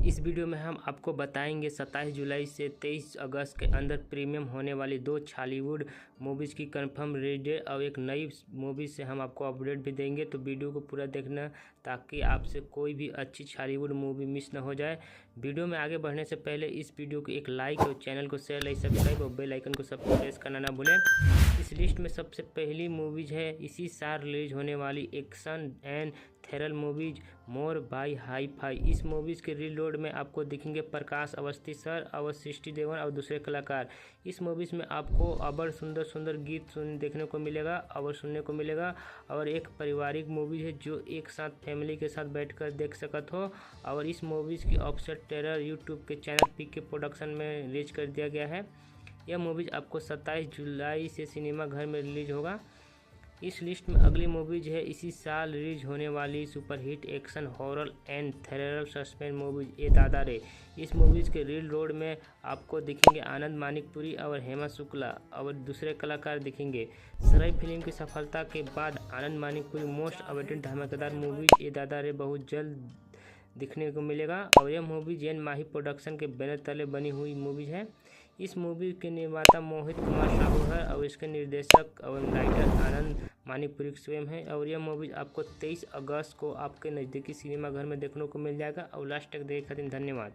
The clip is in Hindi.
इस वीडियो में हम आपको बताएंगे 27 जुलाई से 23 अगस्त के अंदर प्रीमियम होने वाली 2 हॉलीवुड मूवीज़ की कंफर्म रिलीज डेट और एक नई मूवी से हम आपको अपडेट भी देंगे। तो वीडियो को पूरा देखना ताकि आपसे कोई भी अच्छी हॉलीवुड मूवी मिस ना हो जाए। वीडियो में आगे बढ़ने से पहले इस वीडियो को एक लाइक और चैनल को शेयर, लाइक, सब्सक्राइब और बेल आइकन को सब प्रेस करना ना भूलें। इस लिस्ट में सबसे पहली मूवीज है इसी साल रिलीज होने वाली एक्शन एंड थ्रिलर मूवीज मोर बाय हाई-फाई। इस मूवीज़ के रील रोड में आपको दिखेंगे प्रकाश अवस्थी सर और सृष्टि देवन और दूसरे कलाकार। इस मूवीज़ में आपको अबर सुंदर सुंदर गीत देखने को मिलेगा और सुनने को मिलेगा और एक पारिवारिक मूवी है जो एक साथ फैमिली के साथ बैठकर देख सकत हो। और इस मूवीज़ की ऑफिशियल ट्रेलर यूट्यूब के चैनल पीके प्रोडक्शन में रिलीज कर दिया गया है। यह मूवीज़ आपको 27 जुलाई से सिनेमा घर में रिलीज होगा। इस लिस्ट में अगली मूवीज है इसी साल रिलीज होने वाली superhit action horror and thriller suspense movies ए दादा रे। इस मूवीज के रील रोड में आपको दिखेंगे आनंद मानिकपुरी और हेमा शुक्ला और दूसरे कलाकार दिखेंगे। सराय फिल्म की सफलता के बाद आनंद मानिकपुरी मोस्ट अवेटेड धमाकेदार मूवीज ए दादा रे बहुत जल्द दिखने को मिलेगा और यह मूवी जैन माही प्रोडक्शन के बैनर तले बनी हुई मूवीज है। इस मूवी के निर्माता मोहित कुमार साहू है और इसके निर्देशक और राइटर आनंद मानिकपुरी स्वयं है। और यह मूवी आपको 23 अगस्त को आपके नज़दीकी सिनेमा घर में देखने को मिल जाएगा। और लास्ट तक देखे खातिर धन्यवाद।